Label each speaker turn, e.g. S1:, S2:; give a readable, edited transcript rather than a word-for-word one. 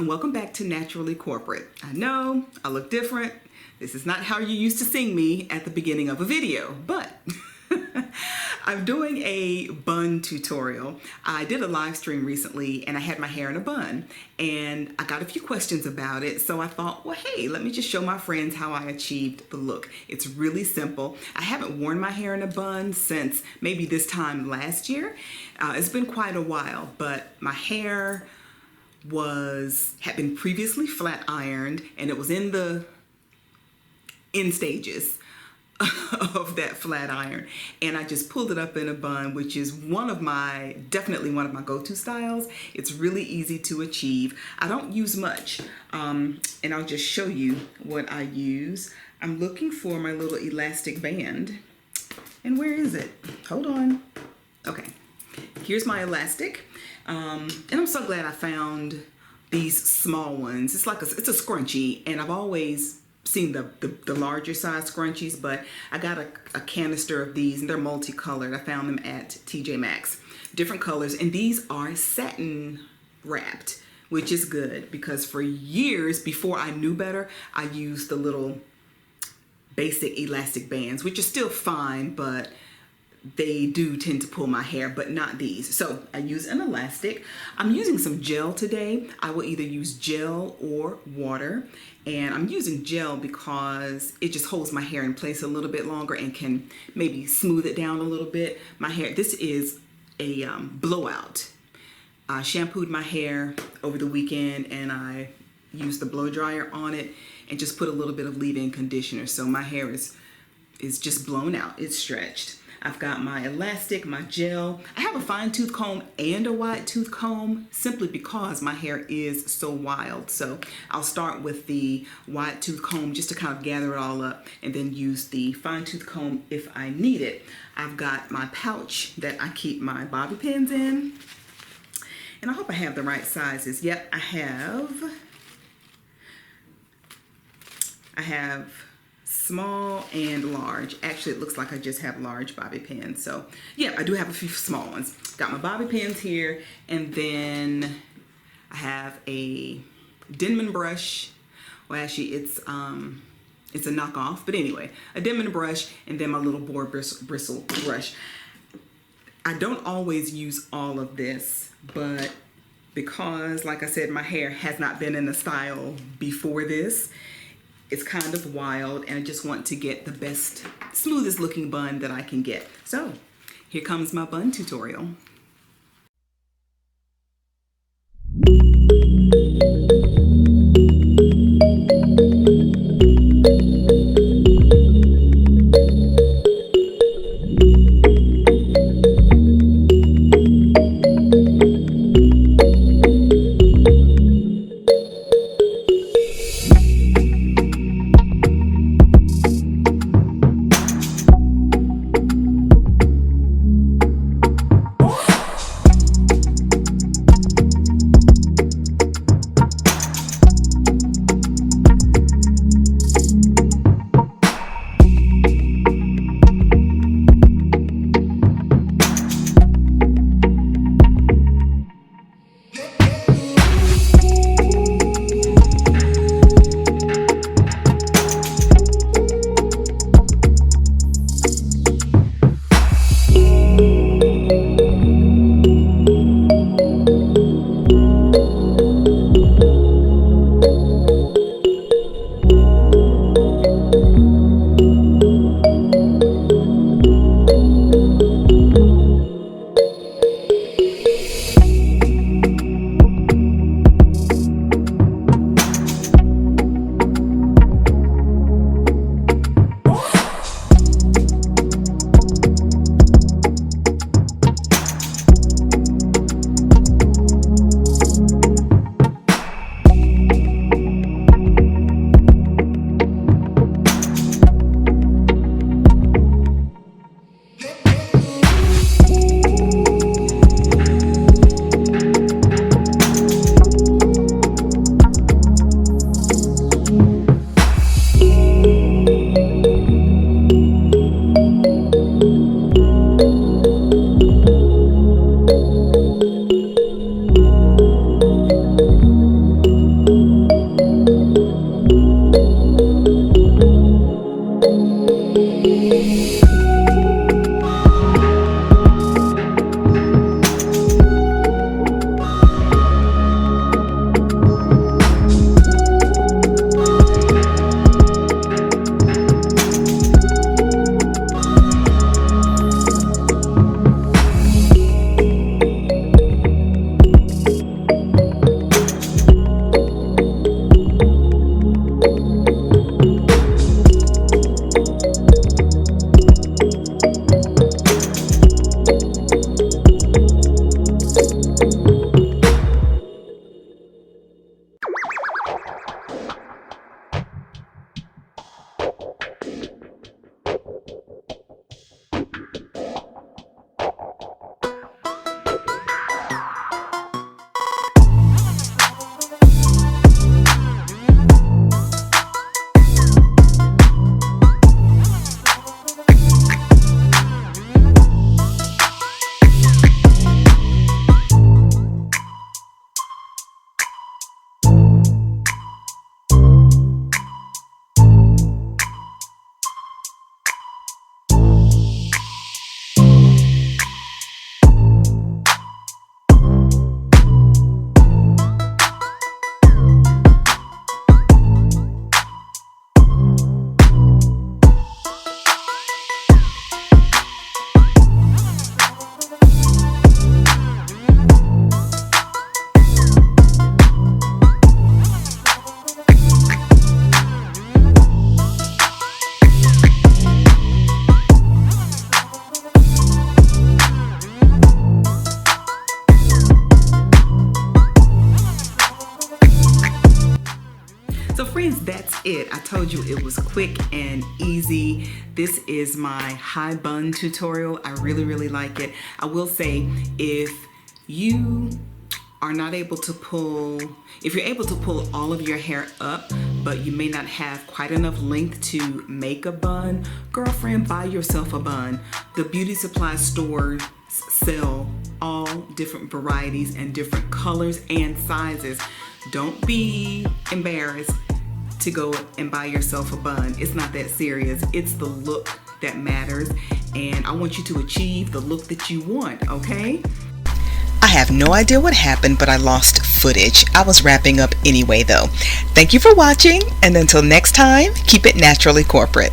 S1: welcome back to Naturally Corporate. I know I look different. This is not how you used to see me at the beginning of a video, but I'm doing a bun tutorial. I did a live stream recently and I had my hair in a bun and I got a few questions about it. So I thought, well, hey, let me just show my friends how I achieved the look. It's really simple. I haven't worn my hair in a bun since maybe this time last year. It's been quite a while, but my hair had been previously flat ironed and it was in the end stages of that flat iron, and I just pulled it up in a bun, which is definitely one of my go-to styles. It's really easy to achieve. I don't use much, and I'll just show you what I use. I'm looking for my little elastic band, and where is it? Hold on. Okay, here's my elastic, and I'm so glad I found these small ones. It's a scrunchie, and I've always seen the larger size scrunchies, but I got a canister of these and they're multicolored. I found them at TJ Maxx, different colors, and these are satin wrapped, which is good because for years before I knew better, I used the little basic elastic bands, which are still fine, but they do tend to pull my hair, but not these. So I use an elastic. I'm using some gel today. I will either use gel or water, and I'm using gel because it just holds my hair in place a little bit longer and can maybe smooth it down a little bit. My hair, this is a blowout. I shampooed my hair over the weekend and I used the blow dryer on it and just put a little bit of leave-in conditioner. So my hair is just blown out, it's stretched. I've got my elastic, my gel. I have a fine tooth comb and a wide tooth comb simply because my hair is so wild. So I'll start with the wide tooth comb just to kind of gather it all up and then use the fine tooth comb if I need it. I've got my pouch that I keep my bobby pins in. And I hope I have the right sizes. Yep, I have small and large. Actually, it looks like I just have large bobby pins. So yeah, I do have a few small ones. Got my bobby pins here, and then I have a Denman brush. Well, actually, it's a knockoff, but anyway, a Denman brush, and then my little boar bristle brush. I don't always use all of this, but because, like I said, my hair has not been in the style before this, it's kind of wild, and I just want to get the best, smoothest looking bun that I can get. So here comes my bun tutorial. told you it was quick and easy. This is my high bun tutorial. I really like it. I will say, if you are not able to pull, if you're able to pull all of your hair up, but you may not have quite enough length to make a bun, girlfriend, buy yourself a bun. The beauty supply stores sell all different varieties and different colors and sizes. Don't be embarrassed to go and buy yourself a bun. It's not that serious. It's the look that matters, and I want you to achieve the look that you want, okay?
S2: I have no idea what happened, but I lost footage. I was wrapping up anyway though. Thank you for watching, and until next time, keep it naturally corporate.